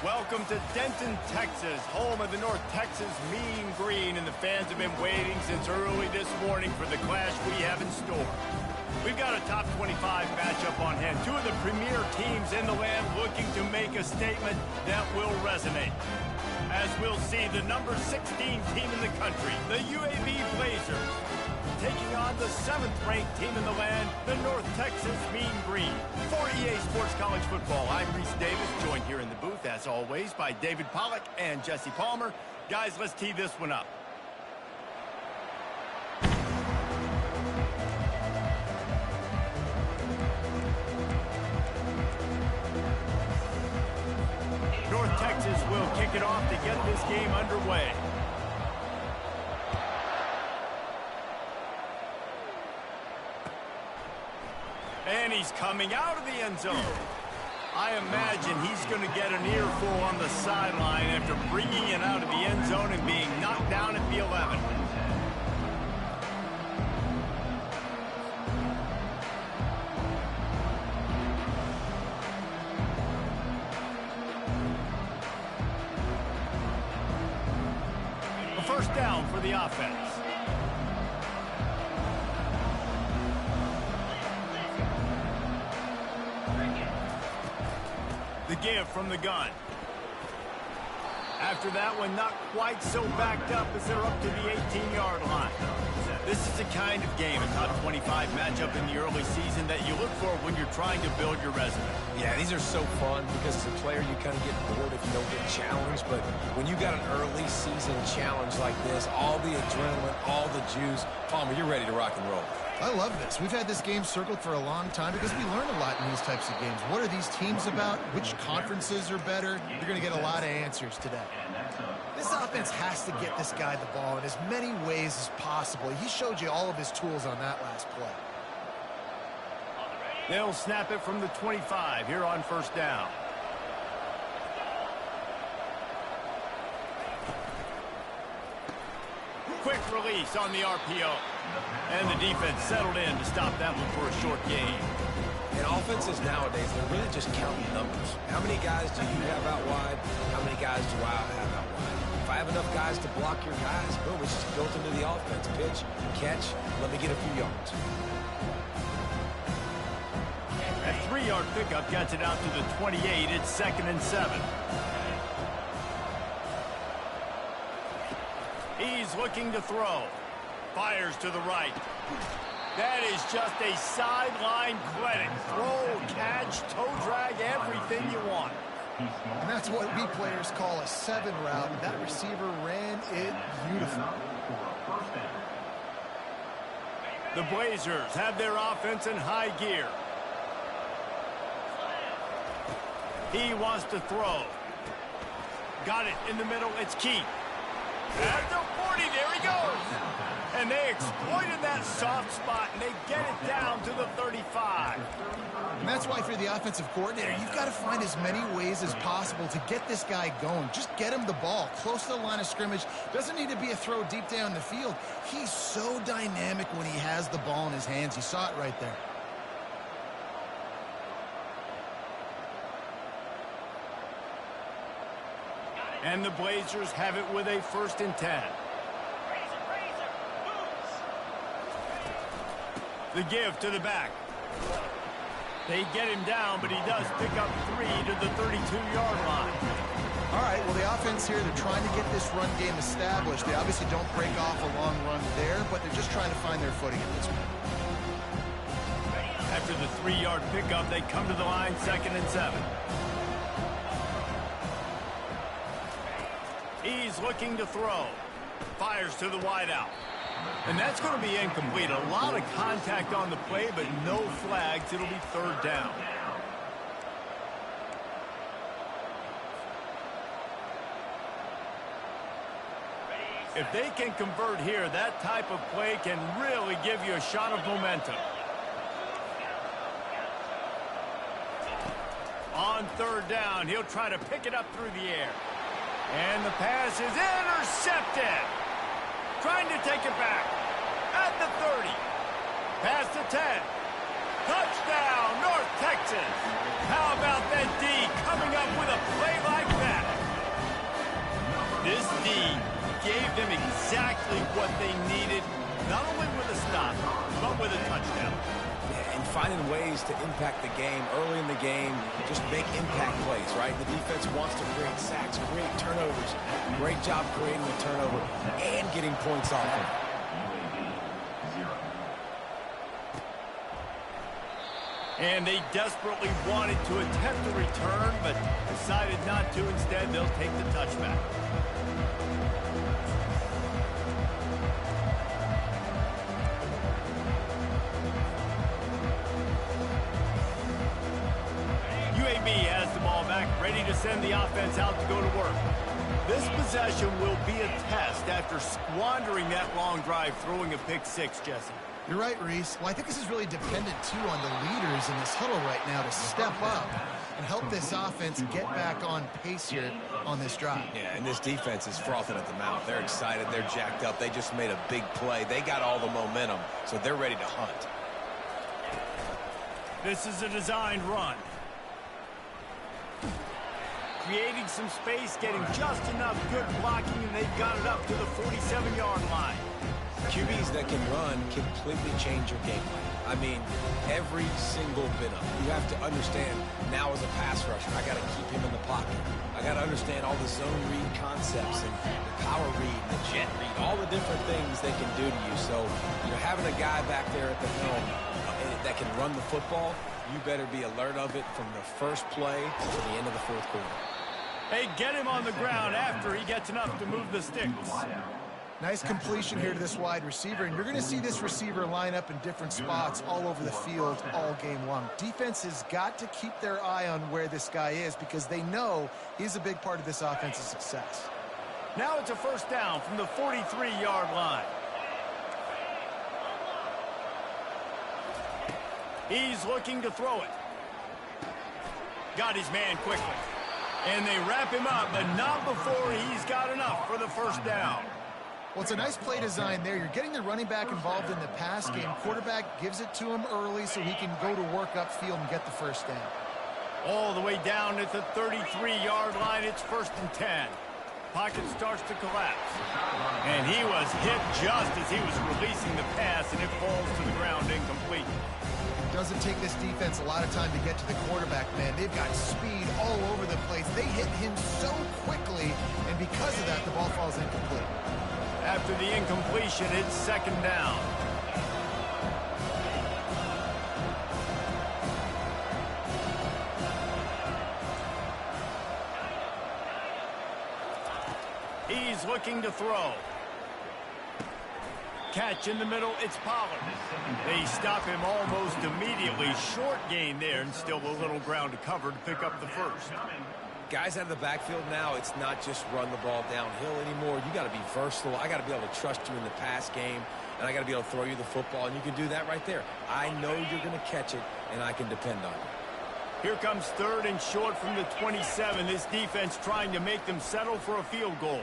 Welcome to Denton, Texas, home of the North Texas Mean Green, and the fans have been waiting since early this morning for the clash we have in store. We've got a top 25 matchup on hand, two of the premier teams in the land looking to make a statement that will resonate. As we'll see, the number 16 team in the country, the UAB Blazers, taking on the 7th-ranked team in the land, the North Texas Mean Green. For EA Sports College Football, I'm Reese Davis, joined here in the booth, as always, by David Pollack and Jesse Palmer. Guys, let's tee this one up. North Texas will kick it off to get this game underway. And he's coming out of the end zone. I imagine he's going to get an earful on the sideline after bringing it out of the end zone and being knocked down at the 11. A first down for the offense. The give from the gun. After that one, not quite so backed up as they're up to the 18-yard line. This is the kind of game, a top 25 matchup in the early season, that you look for when you're trying to build your resume. Yeah, these are so fun because as a player, you kind of get bored if you don't get challenged. But when you got an early season challenge like this, all the adrenaline, all the juice, Palmer, you're ready to rock and roll. I love this. We've had this game circled for a long time because we learn a lot in these types of games. What are these teams about? Which conferences are better? You're going to get a lot of answers today. This offense has to get this guy the ball in as many ways as possible. He showed you all of his tools on that last play. They'll snap it from the 25 here on first down. Quick release on the RPO. And the defense settled in to stop that one for a short gain. And offenses nowadays, they're really just counting numbers. How many guys do you have out wide? How many guys do I have out wide? If I have enough guys to block your guys, boom, it's just built into the offense. Pitch, catch, let me get a few yards. That 3-yard pickup gets it out to the 28. It's 2nd and 7. He's looking to throw. Fires to the right. That is just a sideline clinic. Throw, catch, toe drag, everything you want. And that's what we players call a 7 route. That receiver ran it beautifully. The Blazers have their offense in high gear. He wants to throw. Got it in the middle. It's Keith. At the 40, there he goes. And they exploited that soft spot, and they get it down to the 35. And that's why, for the offensive coordinator, you've got to find as many ways as possible to get this guy going. Just get him the ball close to the line of scrimmage. Doesn't need to be a throw deep down the field. He's so dynamic when he has the ball in his hands. You saw it right there. And the Blazers have it with a 1st and 10. The give to the back. They get him down, but he does pick up 3 to the 32-yard line. All right, well, the offense here, they're trying to get this run game established. They obviously don't break off a long run there, but they're just trying to find their footing at this point. After the 3-yard pickup, they come to the line, 2nd and 7. He's looking to throw. Fires to the wideout. And that's going to be incomplete. A lot of contact on the play, but no flags. It'll be 3rd down. If they can convert here, that type of play can really give you a shot of momentum. On 3rd down, he'll try to pick it up through the air. And the pass is intercepted. Trying to take it back. At the 30. Past the 10. Touchdown, North Texas. How about that D coming up with a play like that? This D gave them exactly what they needed, not only with a stop, but with a touchdown. Yeah, and finding ways to impact the game early in the game, just make impact plays, right? The defense wants to create sacks, create turnovers. Great job creating a turnover and getting points off of it. And they desperately wanted to attempt the return, but decided not to. Instead, they'll take the touchback. UAB has the ball back, ready to send the offense out to go to work. This possession will be a test after squandering that long drive, throwing a pick six, Jesse. You're right, Reese. Well, I think this is really dependent, too, on the leaders in this huddle right now to step up and help this offense get back on pace here on this drive. Yeah, and this defense is frothing at the mouth. They're excited. They're jacked up. They just made a big play. They got all the momentum, so they're ready to hunt. This is a designed run. Creating some space, getting just enough good blocking, and they've got it up to the 47-yard line. QBs that can run completely change your game plan. I mean, every single bit of it. You have to understand, now as a pass rusher, I got to keep him in the pocket. I got to understand all the zone read concepts and the power read, the jet read, all the different things they can do to you. So, having a guy back there at the helm that can run the football, you better be alert of it from the first play to the end of the fourth quarter. Hey, get him on the ground after he gets enough to move the sticks. Nice completion here to this wide receiver, and you're going to see this receiver line up in different spots all over the field all game long. Defense has got to keep their eye on where this guy is because they know he's a big part of this offense's success. Now it's a first down from the 43-yard line. He's looking to throw it. Got his man quickly. And they wrap him up, but not before he's got enough for the first down. Well, it's a nice play design there. You're getting the running back involved in the pass game. Quarterback gives it to him early so he can go to work upfield and get the first down. All the way down at the 33-yard line, it's 1st and 10. Pocket starts to collapse. And he was hit just as he was releasing the pass, and it falls to the ground incomplete. Doesn't take this defense a lot of time to get to the quarterback, man. They've got speed all over the place. They hit him so quickly, and because of that, the ball falls incomplete. After the incompletion, it's 2nd down. He's looking to throw. Catch in the middle, it's Pollard. They stop him almost immediately. Short gain there, and still a little ground to cover to pick up the first. Guys out of the backfield now, it's not just run the ball downhill anymore. You got to be versatile. I got to be able to trust you in the pass game, and I got to be able to throw you the football, and you can do that right there. I know you're going to catch it, and I can depend on you. Here comes 3rd and short from the 27. This defense trying to make them settle for a field goal.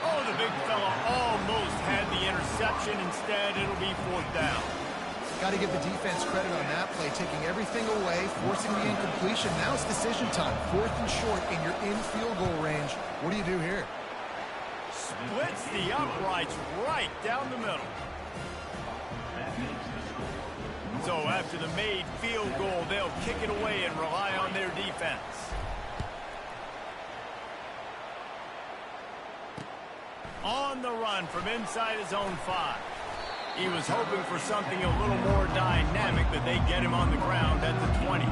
Oh, the big fella almost had the interception. Instead, it'll be 4th down. Got to give the defense credit on that play, taking everything away, forcing the incompletion. Now it's decision time. 4th and short, and you're in field goal range. What do you do here? Splits the uprights right down the middle. So after the made field goal, they'll kick it away and rely on their defense. On the run from inside his own 5. He was hoping for something a little more dynamic, but they get him on the ground at the 20.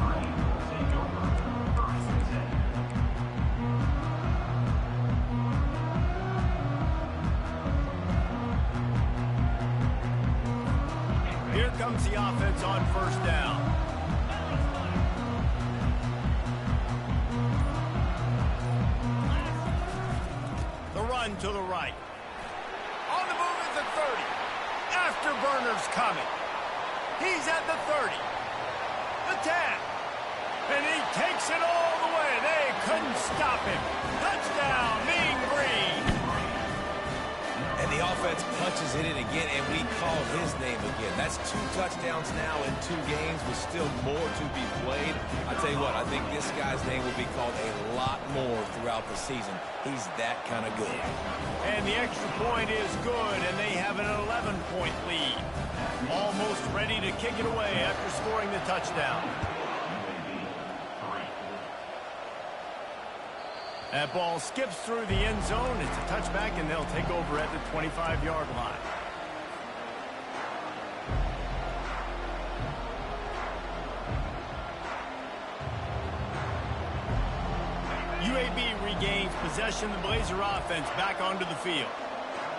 Here comes the offense on 1st down. The run to the right. On the move is the 30. Afterburner's coming. He's at the 30. The 10. And he takes it all the way. They couldn't stop him. Touchdown, Mean Green. And the offense punches it in again, and we call his name again. That's 2 touchdowns now in 2 games with still more to be played. I tell you what, I think this guy's name will be called a lot more throughout the season. He's that kind of good. And the extra point is good, and they have an 11-point lead. Almost ready to kick it away after scoring the touchdown. That ball skips through the end zone. It's a touchback, and they'll take over at the 25-yard line. UAB regains possession of the Blazer offense back onto the field.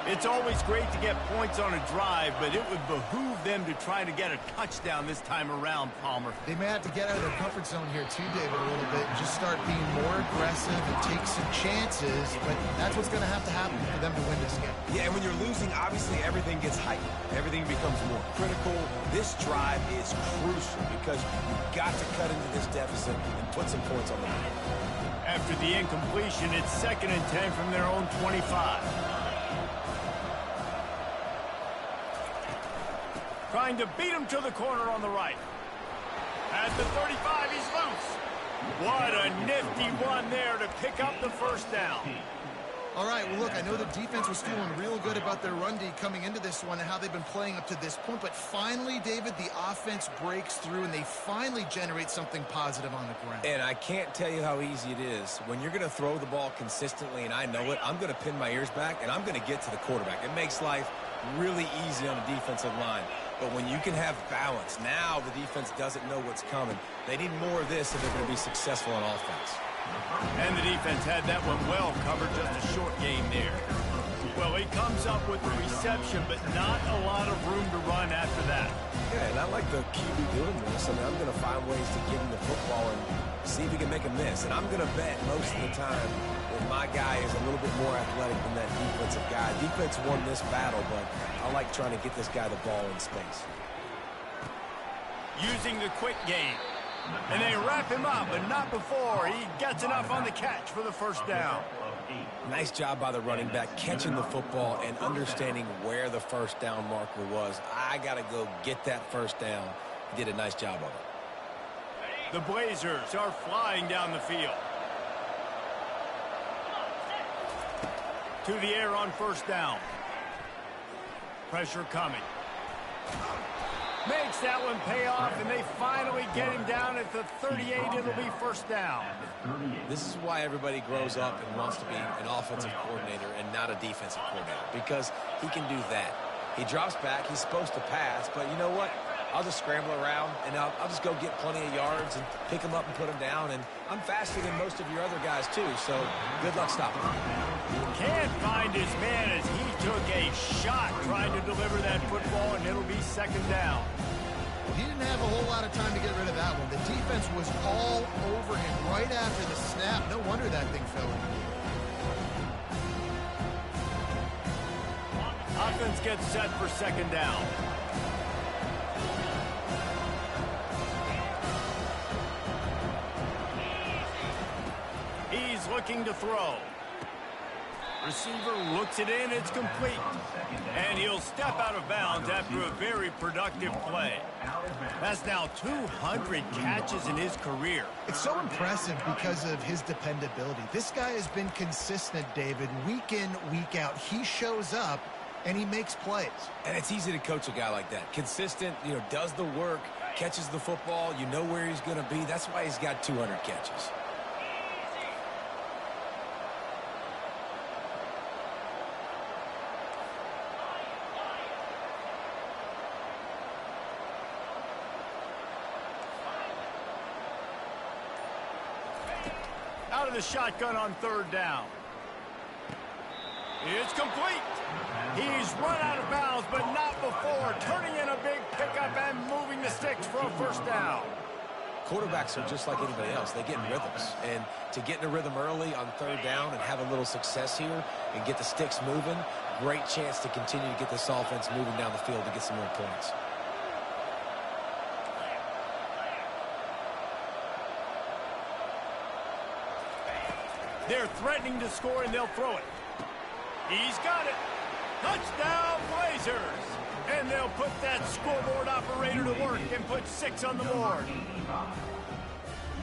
It's always great to get points on a drive, but it would behoove them to try to get a touchdown this time around, Palmer. They may have to get out of their comfort zone here too, David, a little bit, and just start being more aggressive and take some chances, but that's what's going to happen for them to win this game. Yeah, and when you're losing, obviously everything gets heightened. Everything becomes more critical. This drive is crucial because you've got to cut into this deficit and put some points on the board. After the incompletion, it's 2nd and 10 from their own 25. Trying to beat him to the corner on the right. At the 35, he's loose. What a nifty run there to pick up the first down. All right, well, look, I know the defense was feeling real good about their run D coming into this one and how they've been playing up to this point, but finally, David, the offense breaks through and they finally generate something positive on the ground. And I can't tell you how easy it is. When you're going to throw the ball consistently, and I know it, I'm going to pin my ears back, and I'm going to get to the quarterback. It makes life really easy on the defensive line. But when you can have balance, now the defense doesn't know what's coming. They need more of this if they're going to be successful on offense. And the defense had that one well covered, just a short game there. Well, he comes up with the reception, but not a lot of room to run after that. Yeah, and I like the QB doing this. I mean, I'm going to find ways to get him the football and see if he can make a miss. And I'm going to bet most of the time that my guy is a little bit more athletic than that defensive guy. Defense won this battle, but I like trying to get this guy the ball in space. Using the quick game. And they wrap him up, but not before he gets enough on the catch for the first down. Nice job by the running back catching the football and understanding where the first down marker was. I got to go get that first down. He did a nice job of it. The Blazers are flying down the field. To the air on first down. Pressure coming. Makes that one pay off, and they finally get him down at the 38. It'll be first down. This is why everybody grows up and wants to be an offensive coordinator and not a defensive coordinator, because he can do that. He drops back. He's supposed to pass, but you know what? I'll just scramble around, and I'll just go get plenty of yards and pick him up and put him down. And I'm faster than most of your other guys, too, so good luck stopping him. Can't find his man as he took a shot trying to deliver that football, and it'll be second down. Well, he didn't have a whole lot of time to get rid of that one. The defense was all over him right after the snap. No wonder that thing fell in. Offense gets set for second down. He's looking to throw. Receiver looks it in, it's complete. And he'll step out of bounds after a very productive play. That's now 200 catches in his career. It's so impressive because of his dependability. This guy has been consistent, David, week in, week out. He shows up, and he makes plays. And it's easy to coach a guy like that. Consistent, does the work, catches the football, you know where he's going to be. That's why he's got 200 catches. Out of the shotgun on third down. It's complete. He's run out of bounds, but not before turning in a big pickup and moving the sticks for a first down. Quarterbacks are just like anybody else. They get in rhythms. And to get in a rhythm early on third down and have a little success here and get the sticks moving, great chance to continue to get this offense moving down the field to get some more points. They're threatening to score, and they'll throw it. He's got it. Touchdown, Blazers! And they'll put that scoreboard operator to work and put 6 on the board.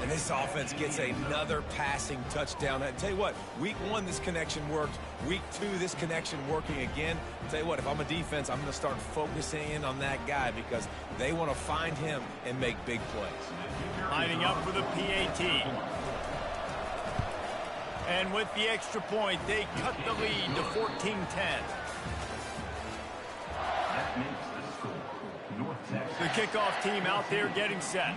And this offense gets another passing touchdown. I tell you what, week 1, this connection worked. Week 2, this connection working again. I tell you what, if I'm a defense, I'm going to start focusing in on that guy because they want to find him and make big plays. Lining up for the PAT. And with the extra point, they cut the lead to 14-10. The kickoff team out there getting set.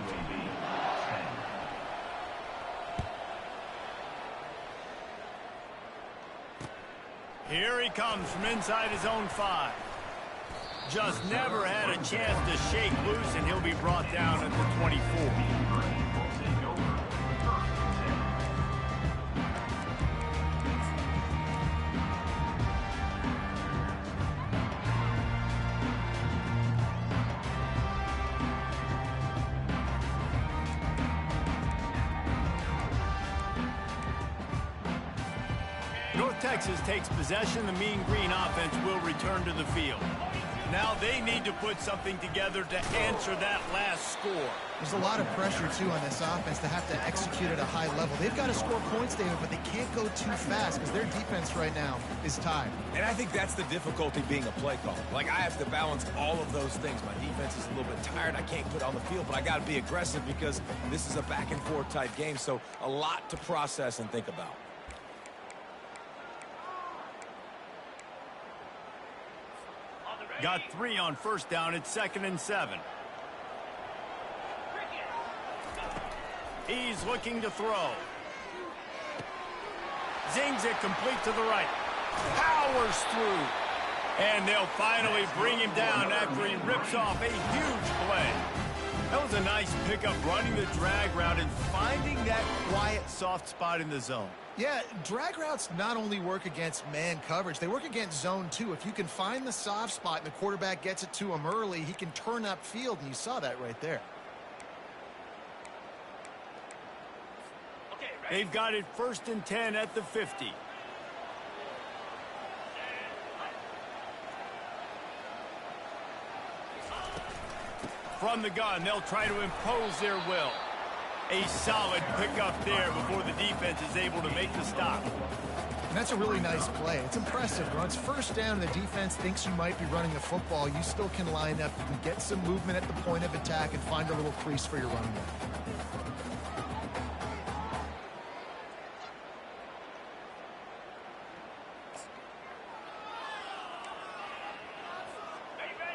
Here he comes from inside his own 5. Just never had a chance to shake loose, and he'll be brought down at the 24. North Texas takes possession. The Mean Green offense will return to the field. Now they need to put something together to answer that last score. There's a lot of pressure, too, on this offense to have to execute at a high level. They've got to score points, David, but they can't go too fast because their defense right now is tied. And I think that's the difficulty being a play call. Like, I have to balance all of those things. My defense is a little bit tired. I can't put on the field, but I got to be aggressive because this is a back-and-forth type game, so a lot to process and think about. Got 3 on first down. It's 2nd and 7. He's looking to throw. Zings it complete to the right. Powers through. And they'll finally bring him down after he rips off a huge play. That was a nice pickup, running the drag route and finding that quiet, soft spot in the zone. Yeah, drag routes not only work against man coverage, they work against zone too. If you can find the soft spot and the quarterback gets it to him early, he can turn upfield, and you saw that right there. They've got it 1st and 10 at the 50. From the gun, they'll try to impose their will. A solid pickup there before the defense is able to make the stop. And that's a really nice play. It's impressive. When it's first down and the defense thinks you might be running the football, you still can line up. You can get some movement at the point of attack and find a little crease for your running back.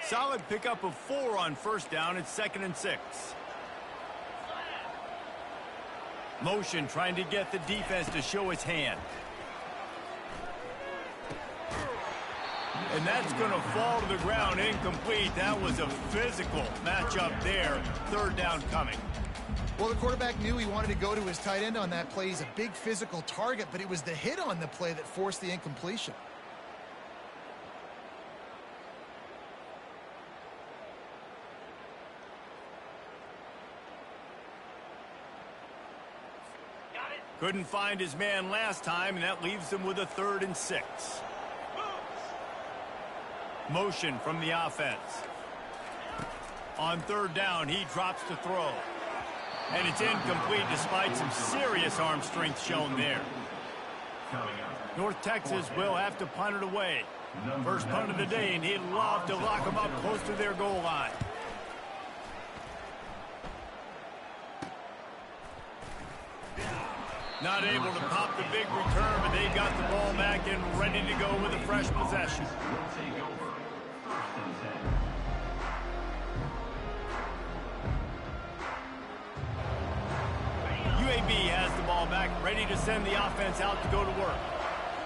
Solid pickup of 4 on first down. It's 2nd and 6. Motion trying to get the defense to show its hand. And that's going to fall to the ground incomplete. That was a physical matchup there. 3rd down coming. Well, the quarterback knew he wanted to go to his tight end on that play. He's a big physical target, but it was the hit on the play that forced the incompletion. Couldn't find his man last time, and that leaves him with a 3rd and 6. Motion from the offense. On 3rd down, he drops to throw. And it's incomplete despite some serious arm strength shown there. North Texas will have to punt it away. First punt of the day, and he'd love to lock them up close to their goal line. Not able to pop the big return, but they got the ball back and ready to go with a fresh possession. UAB has the ball back, ready to send the offense out to go to work.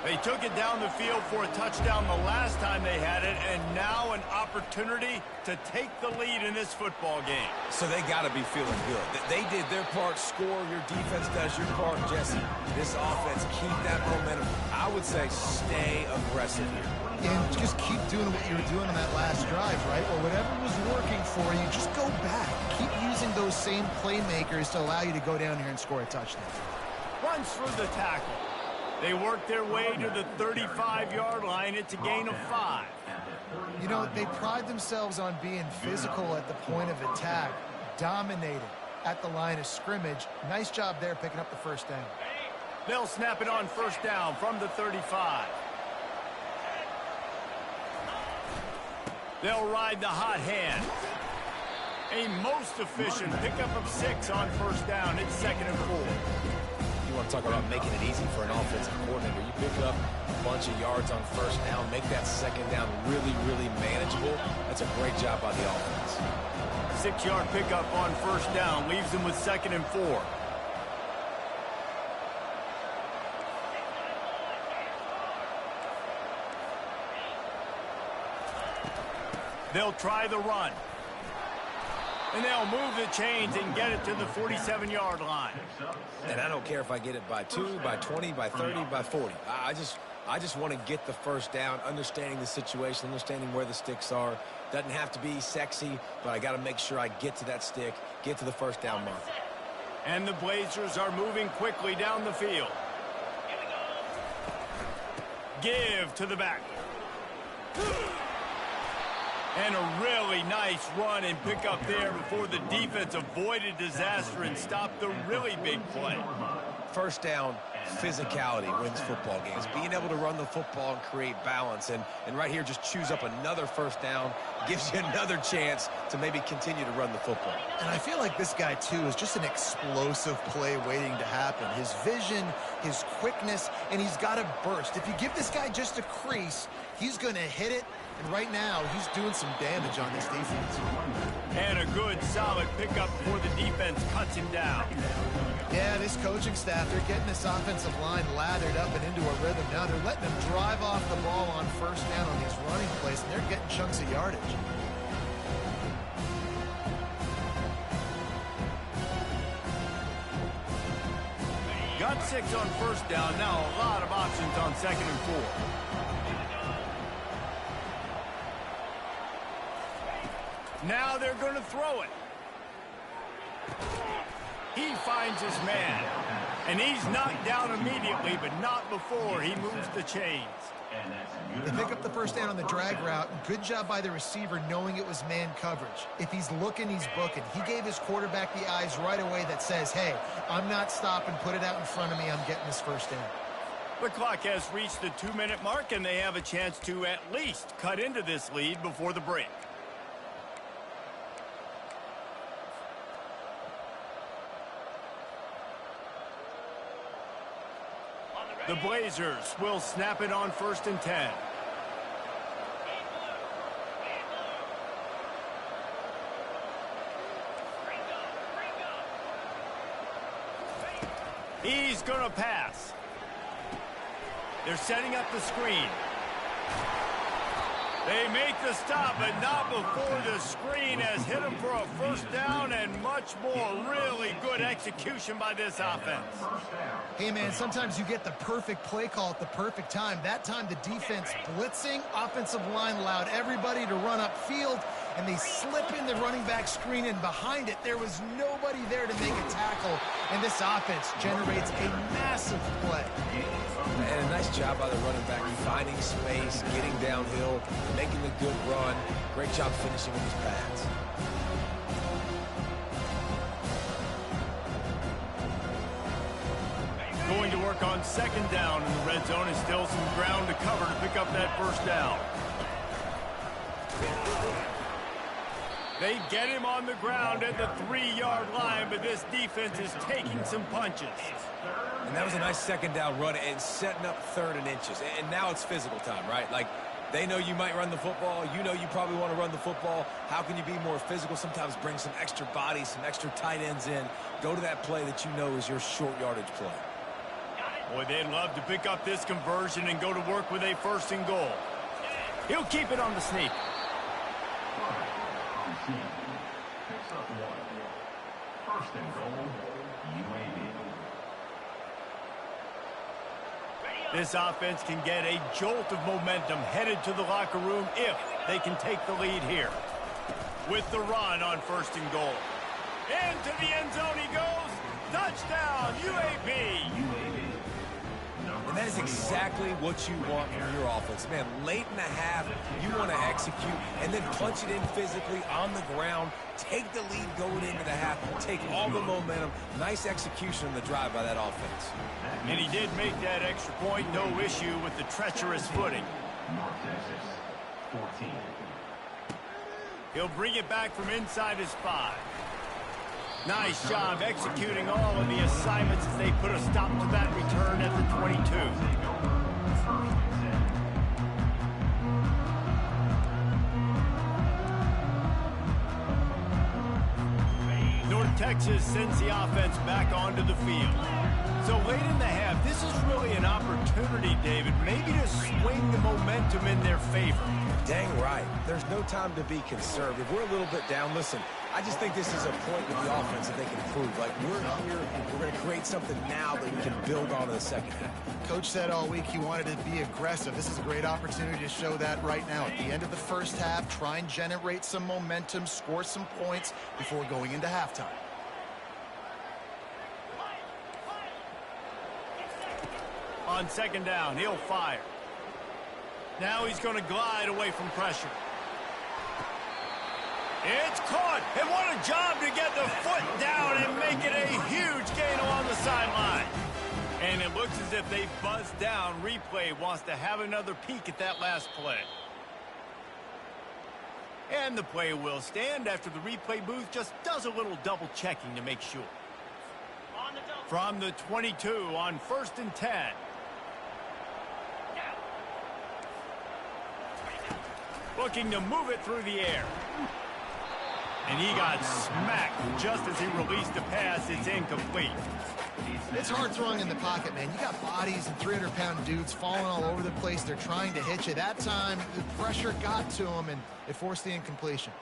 They took it down the field for a touchdown the last time they had it, and now an opportunity to take the lead in this football game. So they got to be feeling good. They did their part, score, your defense does your part, Jesse. This offense, keep that momentum. I would say stay aggressive here. And just keep doing what you were doing on that last drive, right? Well, whatever was working for you, just go back. Keep using those same playmakers to allow you to go down here and score a touchdown. Runs through the tackle. They work their way to the 35-yard line. It's a gain of 5. You know, they pride themselves on being physical at the point of attack, dominating at the line of scrimmage. Nice job there picking up the first down. They'll snap it on first down from the 35. They'll ride the hot hand. A most efficient pickup of 6 on first down. It's 2nd and 4. You want to talk about making it easy for an offensive coordinator. You pick up a bunch of yards on first down, make that second down really, really manageable. That's a great job by the offense. 6-yard pickup on first down leaves them with 2nd and 4. They'll try the run. And they'll move the chains and get it to the 47-yard line. And I don't care if I get it by 2, by 20, by 30, by 40. I just want to get the first down, understanding the situation, understanding where the sticks are. Doesn't have to be sexy, but I got to make sure I get to that stick, get to the first down mark. And the Blazers are moving quickly down the field. Give to the back. And a really nice run and pick up there before the defense avoided disaster and stopped the really big play. First down, physicality wins football games. Being able to run the football and create balance. And right here, just choose up another first down, gives you another chance to maybe continue to run the football. And I feel like this guy, too, is just an explosive play waiting to happen. His vision, his quickness, and he's got a burst. If you give this guy just a crease, he's going to hit it. And right now, he's doing some damage on this defense. And a good, solid pickup before the defense cuts him down. Yeah, this coaching staff, they're getting this offensive line lathered up and into a rhythm. Now they're letting them drive off the ball on first down on these running plays, and they're getting chunks of yardage. Got 6 on first down. Now a lot of options on 2nd and 4. Now they're going to throw it. He finds his man. And he's knocked down immediately, but not before he moves the chains. They pick up the first down on the drag route. Good job by the receiver knowing it was man coverage. If he's looking, he's booking. He gave his quarterback the eyes right away that says, hey, I'm not stopping. Put it out in front of me. I'm getting this first down. The clock has reached the 2-minute mark, and they have a chance to at least cut into this lead before the break. The Blazers will snap it on 1st and 10. He's going to pass. They're setting up the screen. They make the stop, but not before the screen has hit them for a first down and much more. Really good execution by this offense. Hey, man, sometimes you get the perfect play call at the perfect time. That time the defense blitzing, offensive line allowed everybody to run upfield, and they slip in the running back screen, and behind it there was nobody there to make a tackle, and this offense generates a massive play. And a nice job by the running back, finding space, getting downhill, making a good run. Great job finishing with his pads. Going to work on 2nd down in the red zone, and still some ground to cover to pick up that first down. They get him on the ground at the 3-yard line, but this defense is taking some punches. And that was a nice 2nd down run and setting up 3rd and inches. And now it's physical time, right? Like, they know you might run the football. You know you probably want to run the football. How can you be more physical? Sometimes bring some extra bodies, some extra tight ends in. Go to that play that you know is your short yardage play. Boy, they'd love to pick up this conversion and go to work with a 1st and goal. He'll keep it on the sneak. First and goal, UAB. This offense can get a jolt of momentum headed to the locker room if they can take the lead here. With the run on 1st and goal. Into the end zone he goes. Touchdown, UAB. And And that is exactly what you want from your offense. Man, late in the half, you want to execute and then punch it in physically on the ground, take the lead going into the half, take all the momentum. Nice execution on the drive by that offense. And he did make that extra point, no issue with the treacherous footing. North Texas, 14. He'll bring it back from inside his 5. Nice job executing all of the assignments as they put a stop to that return at the 22. North Texas sends the offense back onto the field. So late in the half, this is really an opportunity, David, maybe to swing the momentum in their favor. Dang right. There's no time to be conservative. We're a little bit down. Listen, I just think this is a point with the offense that they can prove. Like, we're here, we're going to create something now that we can build on in the second half. Coach said all week he wanted to be aggressive. This is a great opportunity to show that right now. At the end of the first half, try and generate some momentum, score some points before going into halftime. On second down, he'll fire. Now he's going to glide away from pressure. It's caught, and what a job to get the foot down and make it a huge gain along the sideline. And it looks as if they buzzed down. Replay wants to have another peek at that last play. And the play will stand after the replay booth just does a little double checking to make sure. From the 22 on 1st and 10. Looking to move it through the air. And he got smacked just as he released the pass. It's incomplete. It's hard throwing in the pocket, man. You got bodies and 300-pound dudes falling all over the place. They're trying to hit you. That time, the pressure got to him, and it forced the incompletion.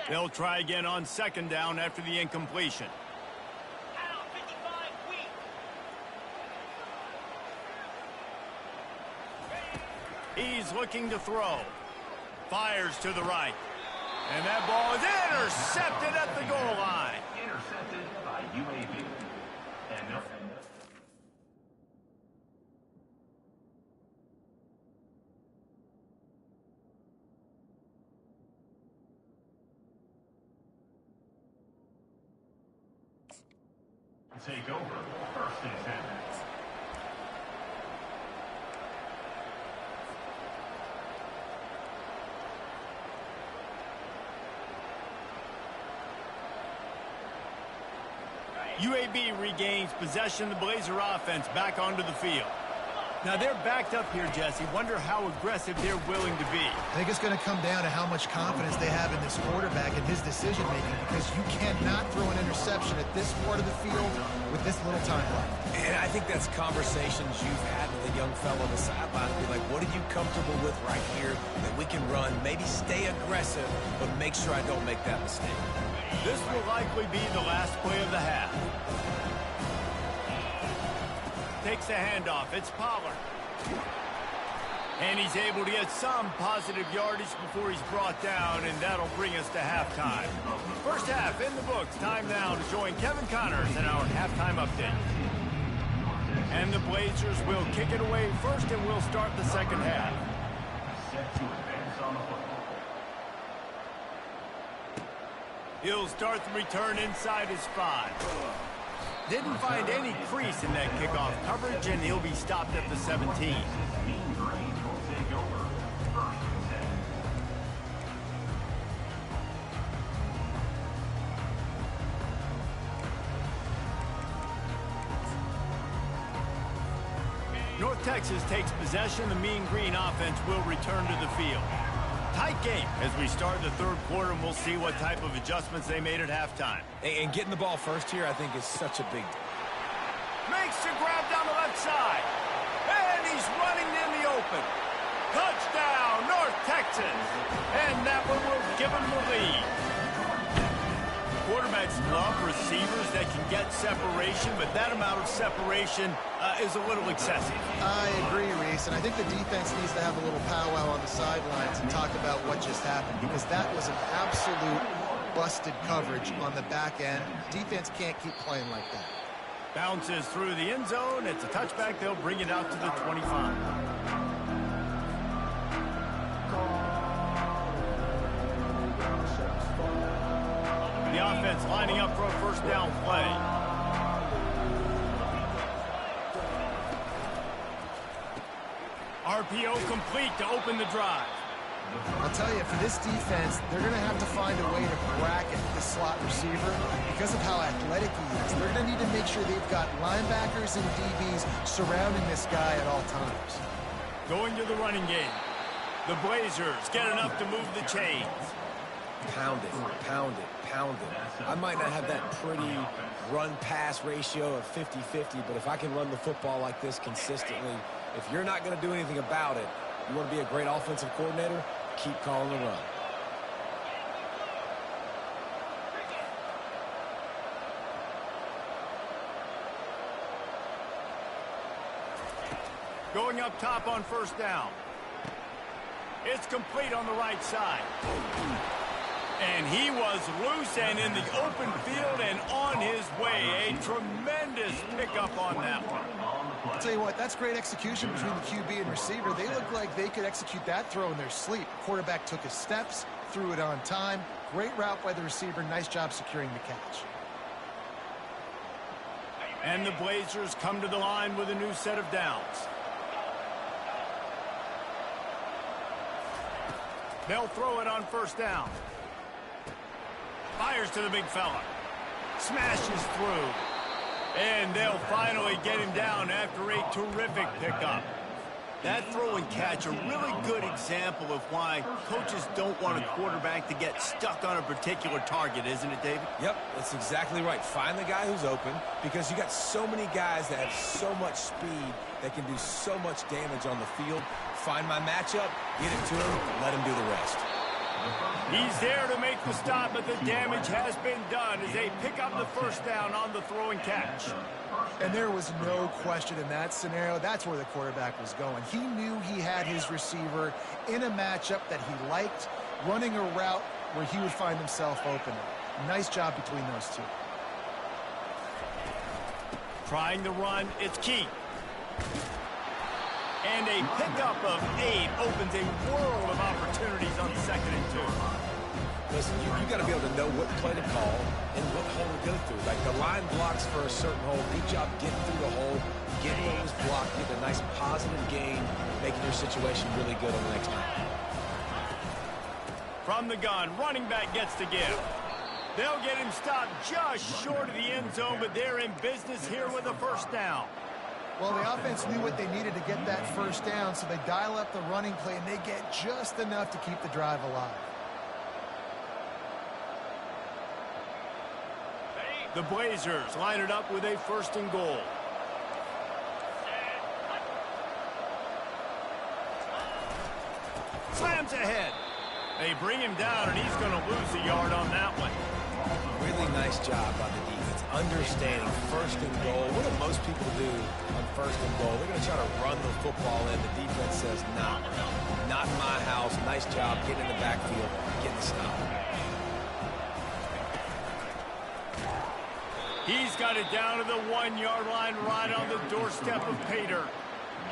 They'll try again on second down after the incompletion. He's looking to throw. Fires to the right. And that ball is intercepted at the goal line. Intercepted by UAB. And no. Take over 1st and 10. UAB regains possession of the Blazer offense back onto the field. Now they're backed up here, Jesse. Wonder how aggressive they're willing to be. I think it's going to come down to how much confidence they have in this quarterback and his decision-making, because you cannot throw an interception at this part of the field with this little time left. And I think that's conversations you've had with a young fellow on the sideline. Be like, what are you comfortable with right here that we can run? Maybe stay aggressive, but make sure I don't make that mistake. This will likely be the last play of the half. Takes a handoff. It's Pollard. And he's able to get some positive yardage before he's brought down, and that'll bring us to halftime. First half in the books. Time now to join Kevin Connors in our halftime update. And the Blazers will kick it away first, and we'll start the second half. Set to advance on the football. He'll start the return inside his 5. Didn't find any crease in that kickoff coverage, and he'll be stopped at the 17. Mean Green will take over 1st and 10. North Texas takes possession. The Mean Green offense will return to the field. Tight game as we start the third quarter, and we'll see what type of adjustments they made at halftime. And getting the ball first here, I think, is such a big deal. Makes the grab down the left side. And he's running in the open. Touchdown, North Texas. And that one will give him the lead. Quarterbacks love receivers that can get separation, but that amount of separation is a little excessive. I agree, Reese, and I think the defense needs to have a little powwow on the sidelines and talk about what just happened, because that was an absolute busted coverage on the back end. Defense can't keep playing like that. Bounces through the end zone. It's a touchback. They'll bring it out to the 25. The offense lining up for a first down play. RPO complete to open the drive. I'll tell you, for this defense, they're going to have to find a way to bracket the slot receiver because of how athletic he is. They're going to need to make sure they've got linebackers and DBs surrounding this guy at all times. Going to the running game. The Blazers get enough to move the chains. Pound it, pound it, pound it. I might not have that pretty run-pass ratio of 50-50, but if I can run the football like this consistently, if you're not going to do anything about it, you want to be a great offensive coordinator, keep calling the run. Going up top on first down. It's complete on the right side. And he was loose and in the open field and on his way. A tremendous pickup on that one. I'll tell you what, that's great execution between the QB and receiver. They look like they could execute that throw in their sleep. Quarterback took his steps, threw it on time. Great route by the receiver. Nice job securing the catch. And the Blazers come to the line with a new set of downs. They'll throw it on first down. Fires to the big fella. Smashes through. And they'll finally get him down after a terrific pickup. That throw and catch, a really good example of why coaches don't want a quarterback to get stuck on a particular target, isn't it, David? Yep, that's exactly right. Find the guy who's open because you got so many guys that have so much speed that can do so much damage on the field. Find my matchup, get it to him, let him do the rest. He's there to make the stop, but the damage has been done as they pick up the first down on the throw and catch. And there was no question in that scenario. That's where the quarterback was going. He knew he had his receiver in a matchup that he liked, running a route where he would find himself open. Nice job between those two. Trying the run, it's key. And a pickup of 8 opens a world of opportunities on 2nd and 2. Listen, you got to be able to know what play to call and what hole to go through. Like the line blocks for a certain hole. Good job getting through the hole, getting what was blocked, getting a nice positive gain, making your situation really good on the next time. From the gun, running back gets to give. They'll get him stopped just short of the end zone, but they're in business here with a first down. Well, the offense knew what they needed to get that first down, so they dial up the running play, and they get just enough to keep the drive alive. The Blazers line it up with a 1st and goal. Slams ahead. They bring him down, and he's going to lose a yard on that one. Really nice job by the defense, understanding 1st and goal. What do most people do on 1st and goal? They're going to try to run the football in. The defense says, nah, not in my house. Nice job getting in the backfield, getting the stop. He's got it down to the 1-yard line right on the doorstep of Pater.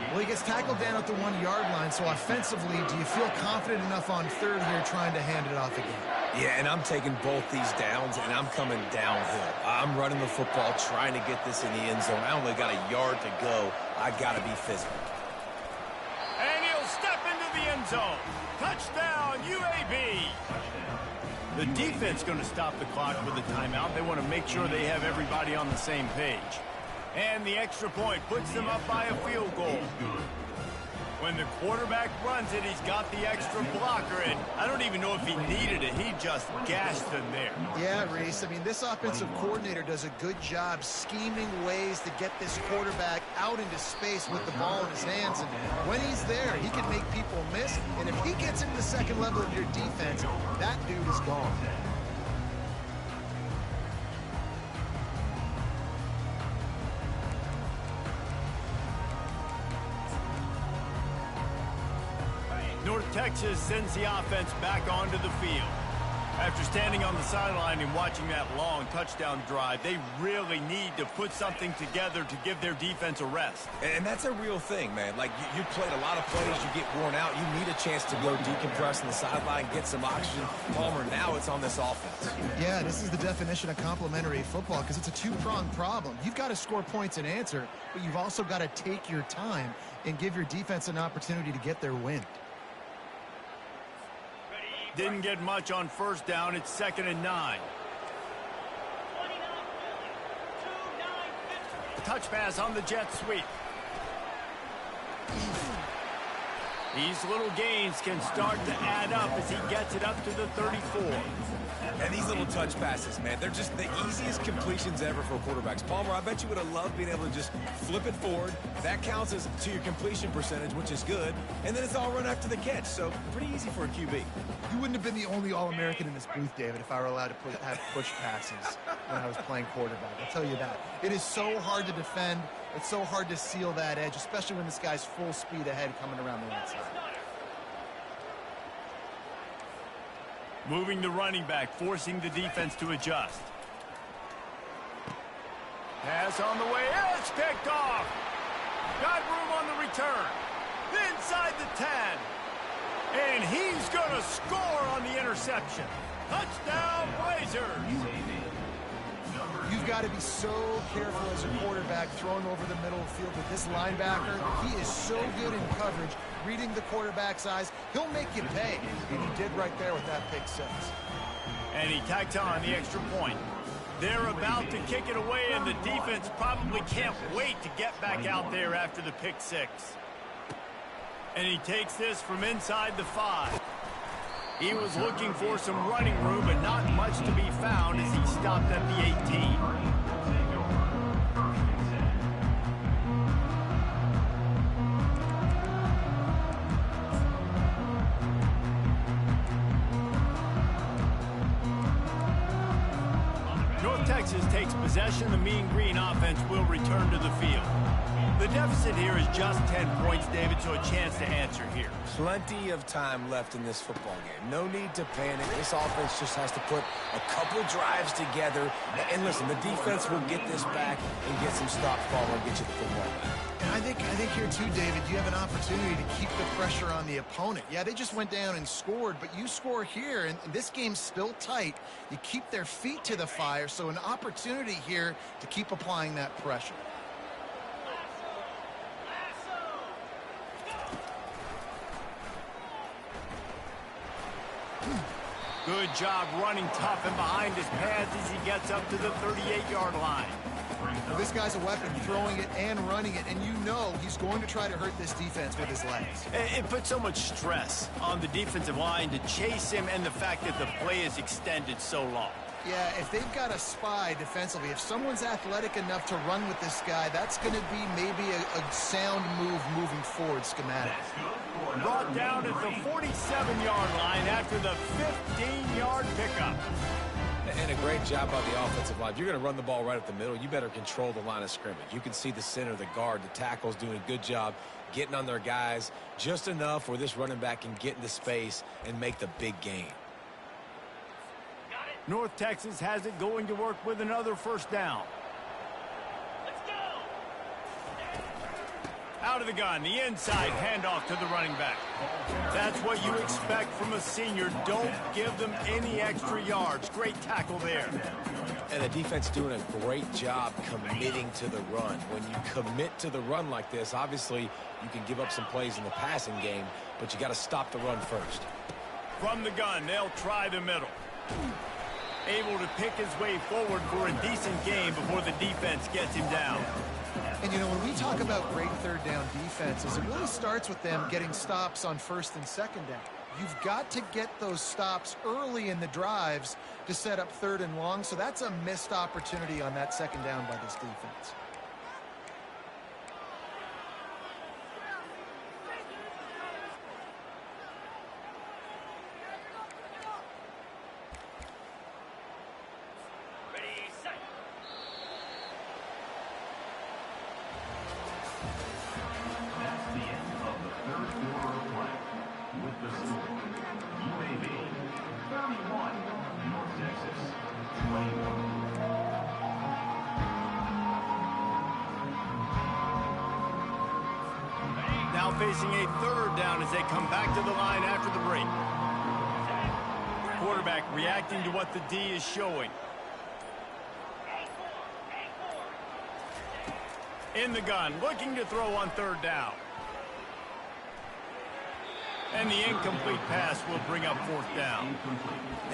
Well, he gets tackled down at the 1-yard line, so offensively, do you feel confident enough on 3rd here trying to hand it off again? Yeah, and I'm taking both these downs, and I'm coming downhill. I'm running the football, trying to get this in the end zone. I only got a yard to go. I got to be physical. And he'll step into the end zone. Touchdown, UAB. The defense going to stop the clock with a timeout. They want to make sure they have everybody on the same page. And the extra point puts them up by a field goal. When the quarterback runs it, he's got the extra blocker, and I don't even know if he needed it. He just gashed them there. Yeah, Reese. I mean, this offensive coordinator does a good job scheming ways to get this quarterback out into space with the ball in his hands. And when he's there, he can make people miss. And if he gets into the second level of your defense, that dude is gone. North Texas sends the offense back onto the field. After standing on the sideline and watching that long touchdown drive, they really need to put something together to give their defense a rest. And that's a real thing, man. Like, you played a lot of plays, you get worn out, you need a chance to go decompress on the sideline, get some oxygen. Palmer, now it's on this offense. Yeah, this is the definition of complementary football because it's a two-pronged problem. You've got to score points and answer, but you've also got to take your time and give your defense an opportunity to get their wind. Didn't get much on first down. It's 2nd and 9. Touch pass on the jet sweep. These little gains can start to add up as he gets it up to the 34. And these little touch passes, man, they're just the easiest completions ever for quarterbacks. Palmer, I bet you would have loved being able to just flip it forward. That counts as to your completion percentage, which is good. And then it's all run after the catch, so pretty easy for a QB. You wouldn't have been the only All-American in this booth, David, if I were allowed to have push passes when I was playing quarterback. I'll tell you that. It is so hard to defend. It's so hard to seal that edge, especially when this guy's full speed ahead coming around the outside. Moving the running back, forcing the defense to adjust. Pass on the way. It's picked off. Got room on the return. Inside the 10. And he's going to score on the interception. Touchdown, Blazers. You've got to be so careful as a quarterback throwing over the middle of the field with this linebacker. He is so good in coverage, reading the quarterback's eyes. He'll make you pay, and he did right there with that pick six. And he tacked on the extra point. They're about to kick it away, and the defense probably can't wait to get back out there after the pick six. And he takes this from inside the 5. He was looking for some running room, but not much to be found as he stopped at the 18. North Texas takes possession. The Mean Green offense will return to the field. The deficit here is just 10 points, David, so a chance to answer here. Plenty of time left in this football game. No need to panic. This offense just has to put a couple drives together. And listen, the defense will get this back and get some stops, Palmer, and get you the football back. And I think here too, David, you have an opportunity to keep the pressure on the opponent. Yeah, they just went down and scored, but you score here, and this game's still tight. You keep their feet to the fire, so an opportunity here to keep applying that pressure. Good job running tough and behind his pads as he gets up to the 38-yard line. Well, this guy's a weapon, throwing it and running it, and you know he's going to try to hurt this defense with his legs. It puts so much stress on the defensive line to chase him and the fact that the play is extended so long. Yeah, if they've got a spy defensively, if someone's athletic enough to run with this guy, that's going to be maybe a sound move moving forward schematic. Brought down at the 47-yard line after the 15-yard pickup. And a great job by the offensive line. If you're going to run the ball right up the middle, you better control the line of scrimmage. You can see the center, the guard, the tackle's doing a good job getting on their guys just enough where this running back can get into space and make the big gain. North Texas has it going to work with another first down. Let's go! Out of the gun, the inside handoff to the running back. That's what you expect from a senior. Don't give them any extra yards. Great tackle there. And the defense doing a great job committing to the run. When you commit to the run like this, obviously you can give up some plays in the passing game, but you got to stop the run first. From the gun, they'll try the middle. Able to pick his way forward for a decent game before the defense gets him down. And, you know, when we talk about great third down defenses, it really starts with them getting stops on first and second down. You've got to get those stops early in the drives to set up third and long, so that's a missed opportunity on that second down by this defense. UAB 31, facing a third down as they come back to the line after the break. Quarterback reacting to what the D is showing. In the gun, looking to throw on third down. And the incomplete pass will bring up fourth down.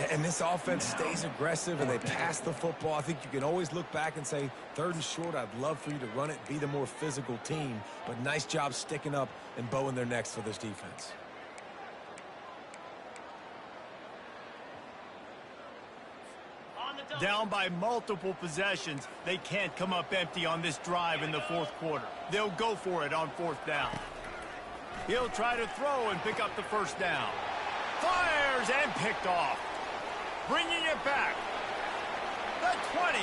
And this offense stays aggressive and they pass the football. I think you can always look back and say, third and short, I'd love for you to run it, be the more physical team. But nice job sticking up and bowing their necks for this defense. Down by multiple possessions, they can't come up empty on this drive in the fourth quarter. They'll go for it on fourth down. He'll try to throw and pick up the first down. Fires and picked off. Bringing it back. The 20.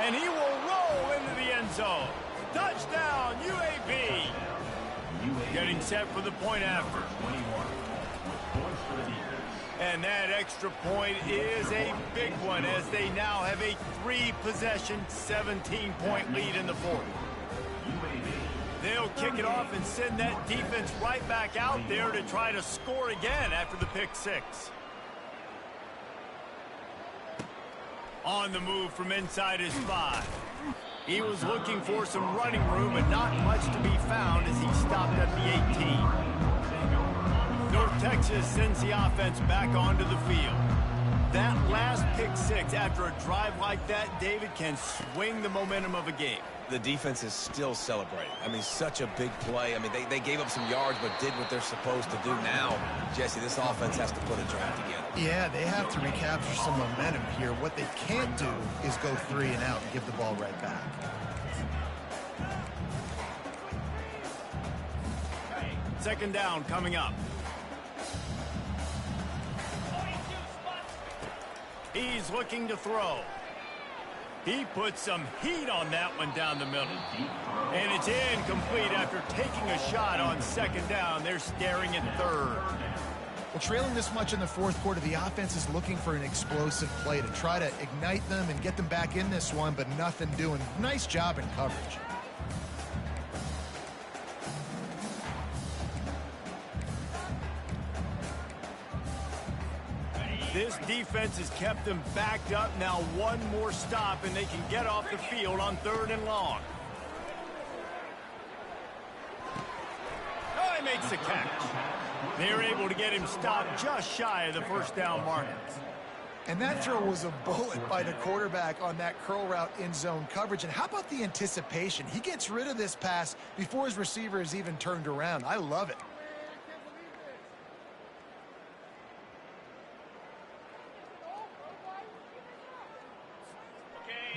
And he will roll into the end zone. Touchdown, UAB. Getting set for the point after. And that extra point is a big one as they now have a 3-possession, 17-point lead in the fourth. They'll kick it off and send that defense right back out there to try to score again after the pick six. On the move from inside his 5. He was looking for some running room, but not much to be found as he stopped at the 18. North Texas sends the offense back onto the field. That last pick six after a drive like that, David, can swing the momentum of a game. The defense is still celebrating. I mean, such a big play. I mean, they gave up some yards but did what they're supposed to do. Now, Jesse, this offense has to put a drive together. Yeah, they have to recapture some momentum here. What they can't do is go 3 and out and give the ball right back. Second down coming up. He's looking to throw. He put some heat on that one down the middle. And it's incomplete after taking a shot on second down. They're staring at third. Well, trailing this much in the fourth quarter, the offense is looking for an explosive play to try to ignite them and get them back in this one, but nothing doing. Nice job in coverage. This defense has kept them backed up. Now one more stop and they can get off the field on third and long. Oh, he makes the catch. They're able to get him stopped just shy of the first down marker. And that throw was a bullet by the quarterback on that curl route in zone coverage. And how about the anticipation? He gets rid of this pass before his receiver is even turned around. I love it.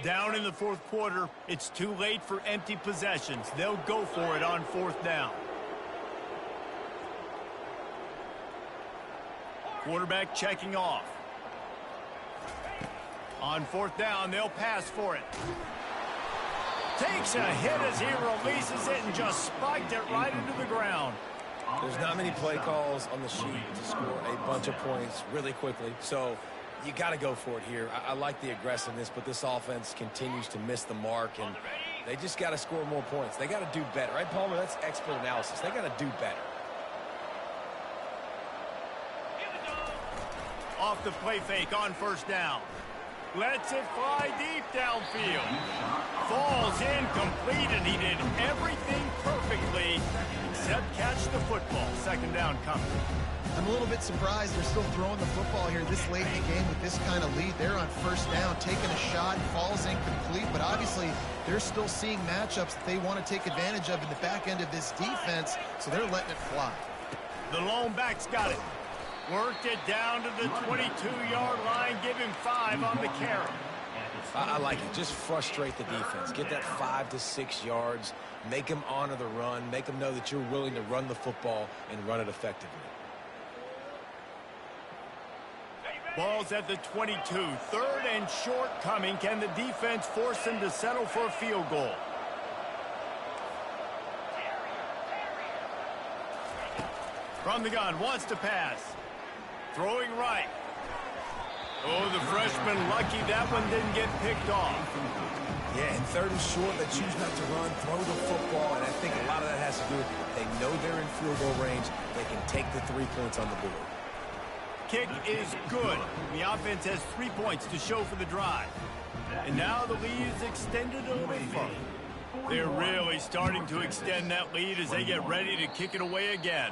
Down in the fourth quarter, it's too late for empty possessions. They'll go for it on fourth down. Quarterback checking off. On fourth down, they'll pass for it. Takes a hit as he releases it and just spiked it right into the ground. There's not many play calls on the sheet to score a bunch of points really quickly, so you got to go for it here. I like the aggressiveness, but this offense continues to miss the mark, and they just got to score more points. They got to do better, right, Palmer? That's expert analysis. They got to do better. Off the play fake on first down. Lets it fly deep downfield. Falls incomplete, and he did everything perfectly except catch the football. Second down coming. I'm a little bit surprised they're still throwing the football here this late in the game with this kind of lead. They're on first down, taking a shot, falls incomplete, but obviously they're still seeing matchups that they want to take advantage of in the back end of this defense, so they're letting it fly. The lone back's got it. Worked it down to the 22-yard line, give him 5 on the carry. I like it. Just frustrate the defense. Get that 5 to 6 yards. Make them honor the run. Make them know that you're willing to run the football and run it effectively. Ball's at the 22. Third and short coming. Can the defense force them to settle for a field goal? From the gun, wants to pass. Throwing right. Oh, the freshman lucky that one didn't get picked off. Yeah, and third and short, they choose not to run, throw the football, and I think a lot of that has to do with they know they're in field goal range. They can take the 3 points on the board. Kick is good. The offense has 3 points to show for the drive. And now the lead is extended a little further. They're really starting to extend that lead as they get ready to kick it away again.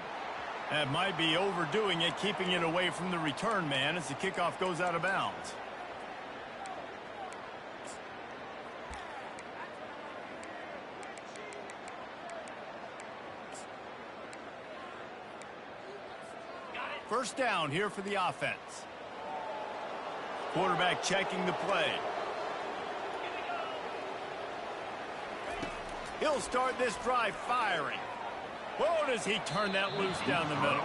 That might be overdoing it, keeping it away from the return man as the kickoff goes out of bounds. First down here for the offense. Quarterback checking the play. He'll start this drive firing. Whoa, does he turn that loose down the middle.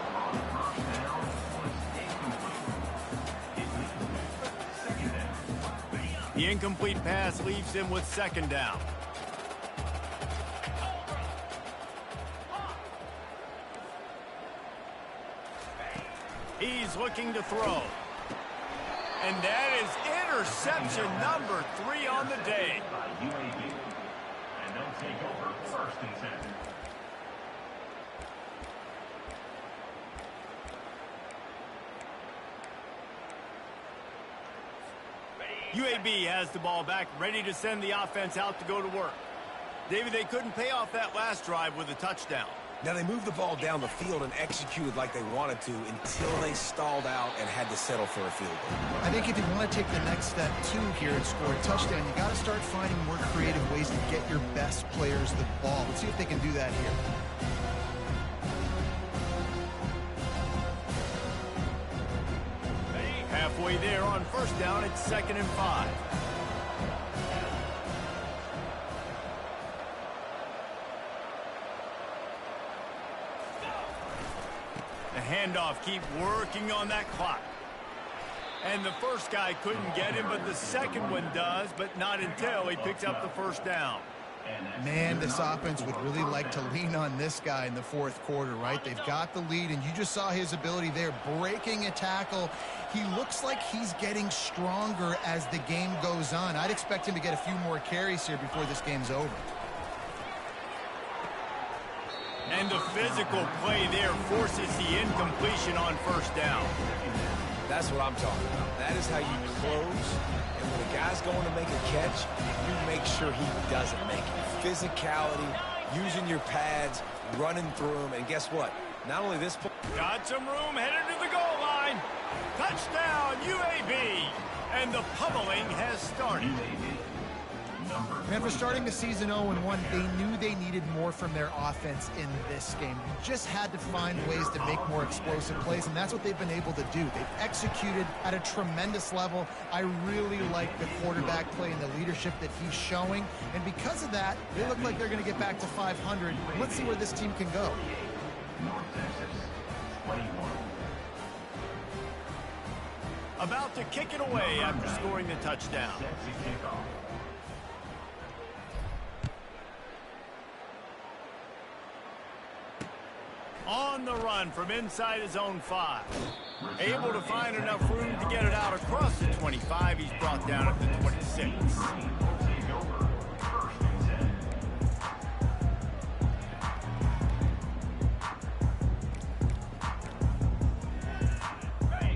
The incomplete pass leaves him with second down. He's looking to throw. And that is interception number 3 on the day. And they'll take over first and 10. UAB has the ball back, ready to send the offense out to go to work. David, they couldn't pay off that last drive with a touchdown. Now, they moved the ball down the field and executed like they wanted to until they stalled out and had to settle for a field goal. I think if you want to take the next step, too, here and score a touchdown, you got to start finding more creative ways to get your best players the ball. Let's see if they can do that here. Halfway there on first down, it's 2nd and 5. The handoff, keep working on that clock. And the first guy couldn't get him, but the second one does, but not until he picks up the first down. Man, this offense would really like to lean on this guy in the fourth quarter, right? They've got the lead, and you just saw his ability there, breaking a tackle. He looks like he's getting stronger as the game goes on. I'd expect him to get a few more carries here before this game's over. And the physical play there forces the incompletion on first down. That's what I'm talking about. That is how you close. And when a guy's going to make a catch, you make sure he doesn't make it. Physicality, using your pads, running through them. And guess what? Not only this point. Got some room, headed to the goal line. Touchdown, UAB. And the pummeling has started. Man, for starting the season 0-1, they knew they needed more from their offense in this game. You just had to find ways to make more explosive plays, and that's what they've been able to do. They've executed at a tremendous level. I really like the quarterback play and the leadership that he's showing, and because of that, they look like they're going to get back to 500. Let's see where this team can go. North Texas, 21. About to kick it away after scoring the touchdown. Sexy kickoff. On the run from inside his own 5. Able to find enough room to get it out across the 25. He's brought down at the 26. Will take over first and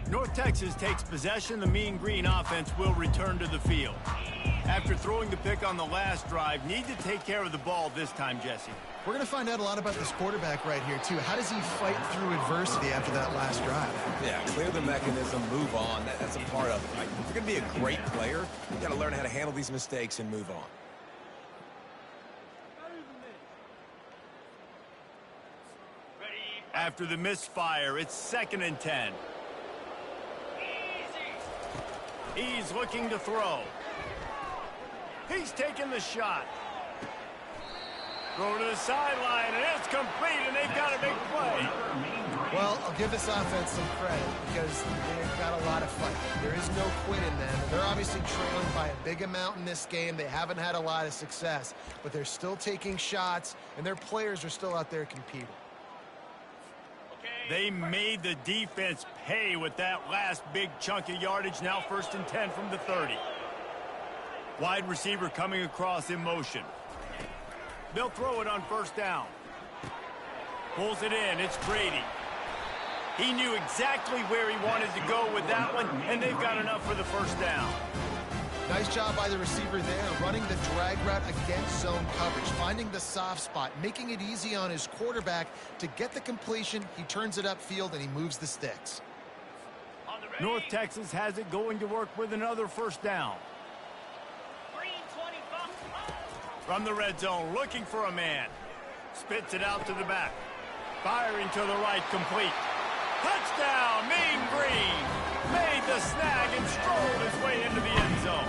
10. North Texas takes possession. The Mean Green offense will return to the field. After throwing the pick on the last drive, need to take care of the ball this time, Jesse. We're going to find out a lot about this quarterback right here, too. How does he fight through adversity after that last drive? Yeah, clear the mechanism, move on. That's a part of it, right? If you're going to be a great player, you got to learn how to handle these mistakes and move on. After the misfire, it's 2nd and 10. He's looking to throw. He's taking the shot. Throw to the sideline, and it's complete, and they've got a big play. Well, I'll give this offense some credit because they've got a lot of fight. There is no quit in them. They're obviously trailing by a big amount in this game. They haven't had a lot of success, but they're still taking shots, and their players are still out there competing. Okay, They made the defense pay with that last big chunk of yardage. Now 1st and 10 from the 30. Wide receiver coming across in motion. They'll throw it on 1st down. Pulls it in. It's Grady. He knew exactly where he wanted to go with that one, and they've got enough for the 1st down. Nice job by the receiver there, running the drag route against zone coverage, finding the soft spot, making it easy on his quarterback to get the completion. He turns it upfield, and he moves the sticks. North Texas has it going to work with another 1st down. From the red zone, looking for a man. Spits it out to the back. Firing to the right, complete. Touchdown, Mean Green. Made the snag and strolled his way into the end zone.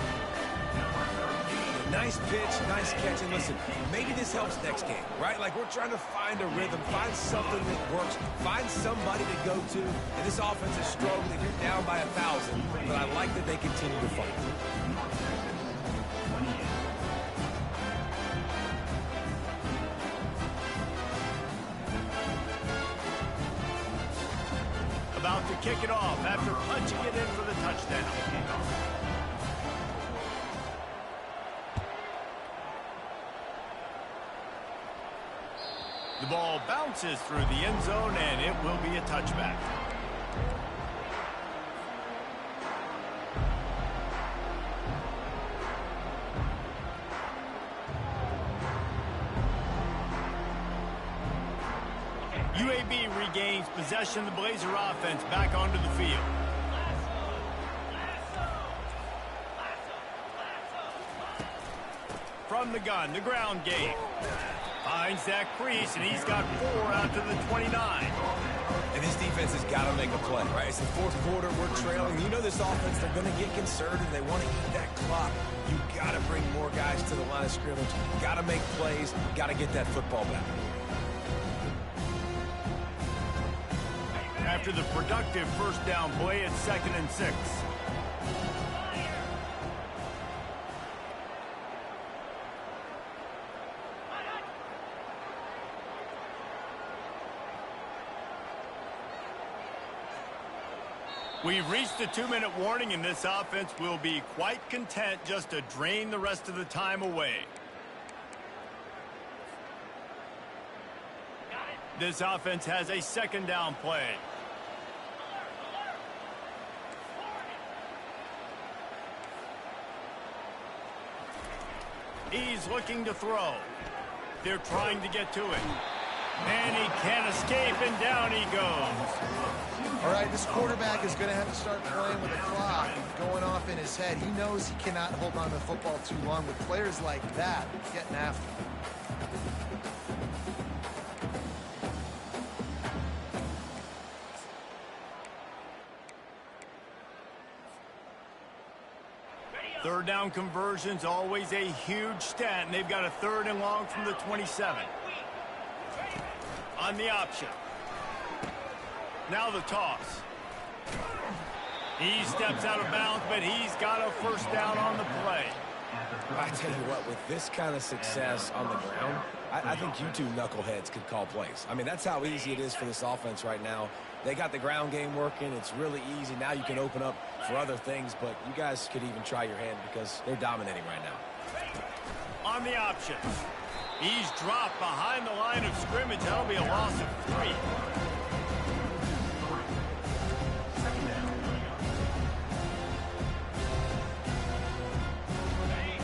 Nice pitch, nice catch, and listen, maybe this helps next game, right? Like, we're trying to find a rhythm, find something that works, find somebody to go to, and this offense is struggling. You're down by 1,000, but I like that they continue to fight. About to kick it off after punching it in for the touchdown. The ball bounces through the end zone, and it will be a touchback. UAB regains possession of the Blazer offense back onto the field. From the gun, the ground game. Finds that crease, and he's got 4 out to the 29. And this defense has got to make a play, right? It's the 4th quarter. We're trailing. You know this offense, they're going to get conservative. They want to eat that clock. You got to bring more guys to the line of scrimmage. Got to make plays. Got to get that football back. After the productive 1st down play, it's 2nd and 6. We've reached the 2-minute warning, and this offense will be quite content just to drain the rest of the time away. This offense has a 2nd down play. He's looking to throw. They're trying to get to it. And he can't escape, and down he goes. All right, this quarterback is going to have to start playing with the clock going off in his head. He knows he cannot hold on to the football too long with players like that getting after him. Third down conversions, always a huge stat, and they've got a 3rd and long from the 27. On the option. Now the toss. He steps out of bounds, but he's got a 1st down on the play. I tell you what, with this kind of success on the ground, I think you two knuckleheads could call plays. I mean, that's how easy it is for this offense right now. They got the ground game working. It's really easy. Now you can open up for other things, but you guys could even try your hand because they're dominating right now. On the option. He's dropped behind the line of scrimmage. That'll be a loss of 3.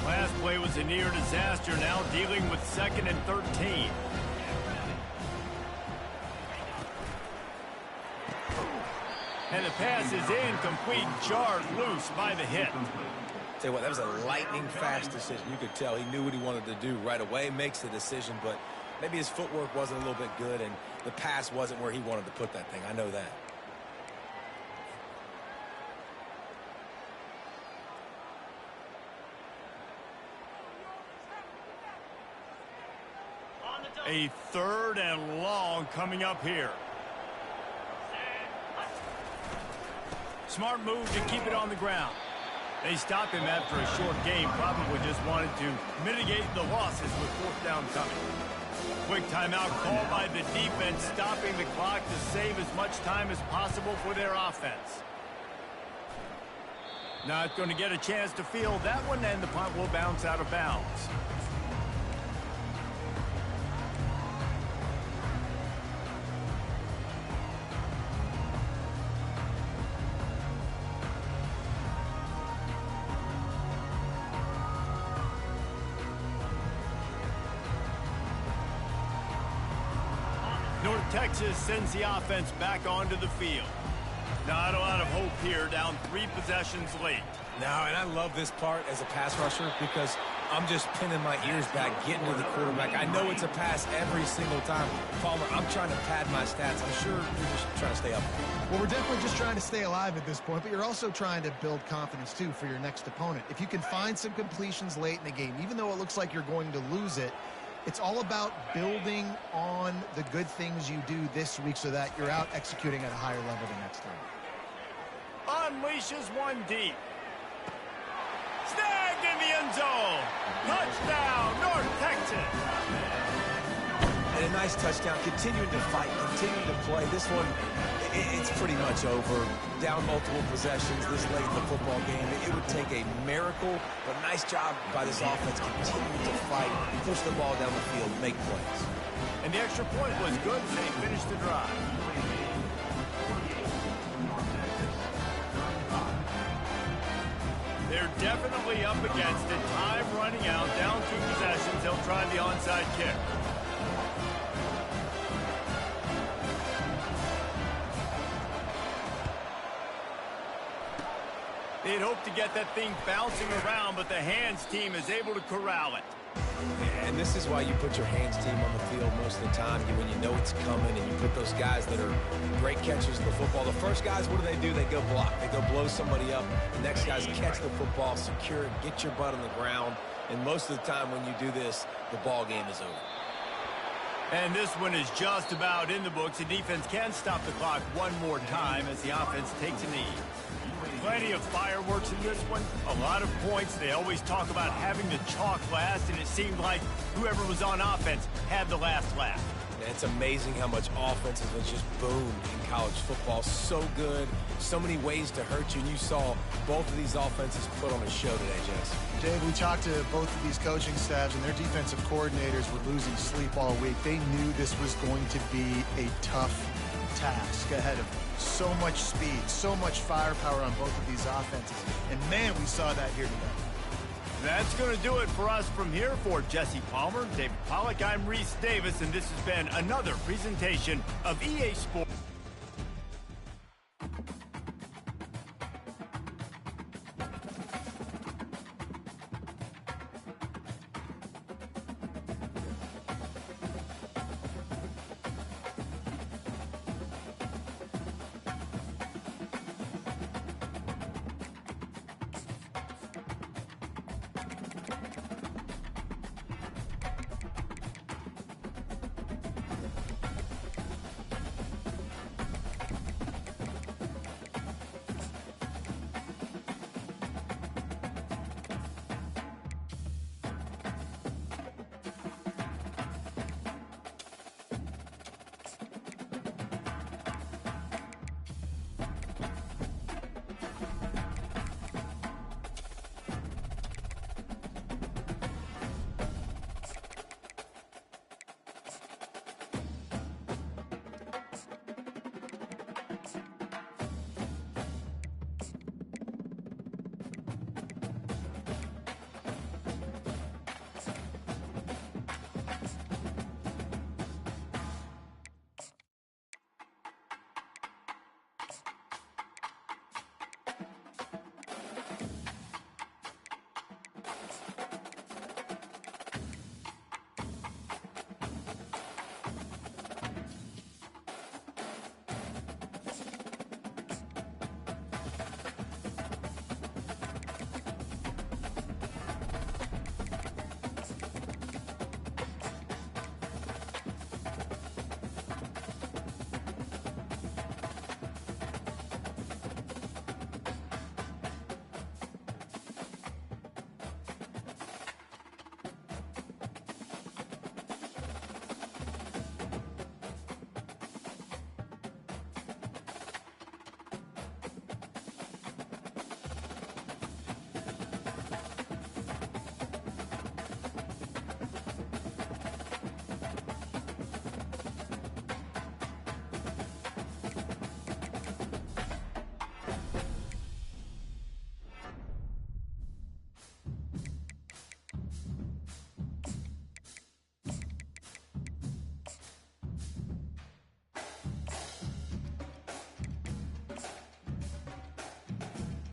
Last play was a near disaster, now dealing with 2nd and 13. And the pass is incomplete, jarred loose by the hit. Tell you what, that was a lightning-fast decision. You could tell he knew what he wanted to do right away, makes the decision, but maybe his footwork wasn't a little bit good, and the pass wasn't where he wanted to put that thing. I know that. A 3rd and long coming up here. Smart move to keep it on the ground. They stop him after a short game. Probably just wanted to mitigate the losses with 4th down coming. Quick timeout called by the defense, stopping the clock to save as much time as possible for their offense. Not going to get a chance to field that one, and the punt will bounce out of bounds. North Texas sends the offense back onto the field. Not a lot of hope here, down 3 possessions late. No, and I love this part as a pass rusher because I'm just pinning my ears back, getting to the quarterback. I know it's a pass every single time. Palmer, I'm trying to pad my stats. I'm sure you're just trying to stay up. Well, we're definitely just trying to stay alive at this point, but you're also trying to build confidence, too, for your next opponent. If you can find some completions late in the game, even though it looks like you're going to lose it, it's all about building on the good things you do this week so that you're out executing at a higher level the next time. Unleashes one deep. Snagged in the end zone. Touchdown, North Texas. And a nice touchdown, continuing to fight, continuing to play. This one, it's pretty much over. Down multiple possessions this late in the football game. It would take a miracle, but nice job by this offense continuing to fight, push the ball down the field, make plays. And the extra point was good as they finished the drive. They're definitely up against it. Time running out, down 2 possessions. They'll try the onside kick. They'd hoped to get that thing bouncing around, but the hands team is able to corral it. And this is why you put your hands team on the field most of the time, when you know it's coming, and you put those guys that are great catchers of the football. The first guys, what do? They go block. They go blow somebody up. The next guys catch the football, secure it, get your butt on the ground. And most of the time when you do this, the ball game is over. And this one is just about in the books. The defense can stop the clock one more time as the offense takes a knee. Plenty of fireworks in this one. A lot of points. They always talk about having the chalk last, and it seemed like whoever was on offense had the last laugh. And it's amazing how much offense has just boomed in college football. So good. So many ways to hurt you. And you saw both of these offenses put on a show today, Jess. Dave, we talked to both of these coaching staffs, and their defensive coordinators were losing sleep all week. They knew this was going to be a tough task ahead of them. So much speed, so much firepower on both of these offenses. And, man, we saw that here today. That's going to do it for us from here. For Jesse Palmer, David Pollack, I'm Reese Davis, and this has been another presentation of EA Sports.